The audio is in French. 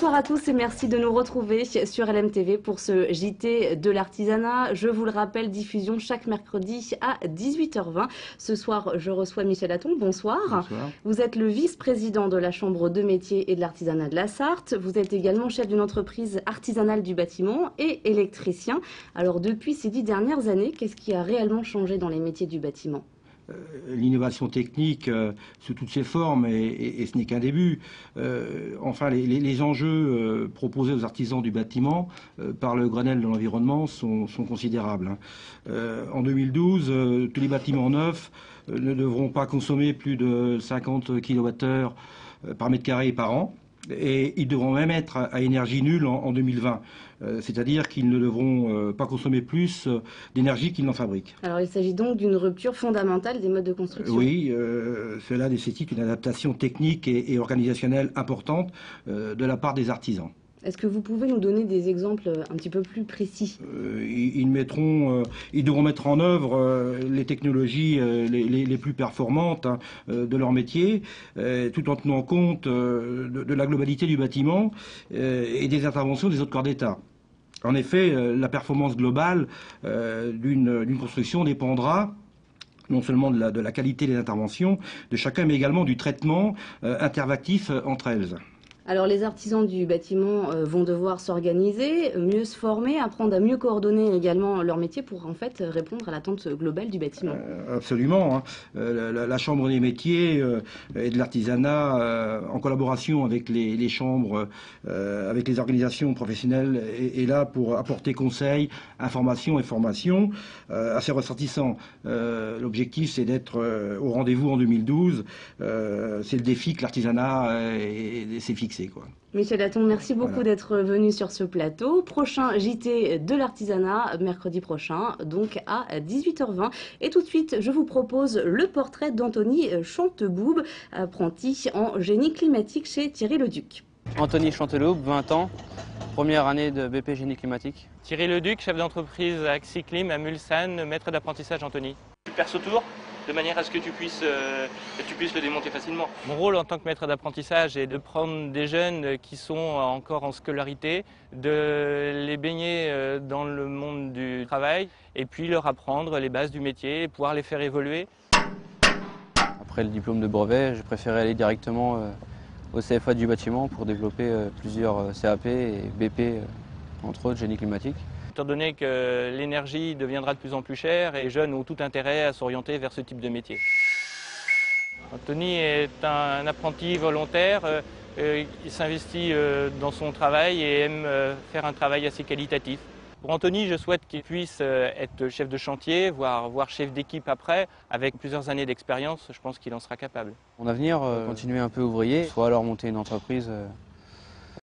Bonsoir à tous et merci de nous retrouver sur LMTV pour ce JT de l'artisanat. Je vous le rappelle, diffusion chaque mercredi à 18h20. Ce soir, je reçois Michel Hatton. Bonsoir. Bonsoir. Vous êtes le vice-président de la Chambre de métiers et de l'artisanat de la Sarthe. Vous êtes également chef d'une entreprise artisanale du bâtiment et électricien. Alors depuis ces 10 dernières années, qu'est-ce qui a réellement changé dans les métiers du bâtiment ? L'innovation technique sous toutes ses formes, et ce n'est qu'un début. Enfin, les enjeux proposés aux artisans du bâtiment par le Grenelle de l'environnement sont considérables. En 2012, tous les bâtiments neufs ne devront pas consommer plus de 50 kWh par mètre carré par an. Et ils devront même être à énergie nulle en 2020. C'est-à-dire qu'ils ne devront pas consommer plus d'énergie qu'ils n'en fabriquent. Alors il s'agit donc d'une rupture fondamentale des modes de construction. Oui, cela nécessite une adaptation technique et organisationnelle importante de la part des artisans. Est-ce que vous pouvez nous donner des exemples un petit peu plus précis ? Ils devront mettre en œuvre les technologies les plus performantes de leur métier, tout en tenant compte de la globalité du bâtiment et des interventions des autres corps d'État. En effet, la performance globale d'une construction dépendra non seulement de la qualité des interventions de chacun, mais également du traitement interactif entre elles. Alors les artisans du bâtiment vont devoir s'organiser, mieux se former, apprendre à mieux coordonner également leur métier pour en fait répondre à l'attente globale du bâtiment. Absolument. La Chambre des métiers et de l'artisanat, en collaboration avec les chambres, avec les organisations professionnelles, est là pour apporter conseils, informations et formations à ses ressortissants. L'objectif, c'est d'être au rendez-vous en 2012. C'est le défi que l'artisanat s'est fixé. Michel Hatton, merci beaucoup d'être venu sur ce plateau. Prochain JT de l'artisanat, mercredi prochain, donc à 18h20. Et tout de suite, je vous propose le portrait d'Anthony Chanteboub, apprenti en génie climatique chez Thierry Leduc. Anthony Chanteboub, 20 ans, première année de BP génie climatique. Thierry Leduc, chef d'entreprise à Axiclim à Mulsanne, maître d'apprentissage Anthony. Tu perces autour de manière à ce que tu puisses le démonter facilement. Mon rôle en tant que maître d'apprentissage est de prendre des jeunes qui sont encore en scolarité, de les baigner dans le monde du travail et puis leur apprendre les bases du métier et pouvoir les faire évoluer. Après le diplôme de brevet, j'ai préféré aller directement au CFA du bâtiment pour développer plusieurs CAP et BP, entre autres génie climatique. Étant donné que l'énergie deviendra de plus en plus chère et les jeunes ont tout intérêt à s'orienter vers ce type de métier. Anthony est un apprenti volontaire, il s'investit dans son travail et aime faire un travail assez qualitatif. Pour Anthony, je souhaite qu'il puisse être chef de chantier, voire chef d'équipe après. Avec plusieurs années d'expérience, je pense qu'il en sera capable. Mon avenir, continuer un peu ouvrier, soit alors monter une entreprise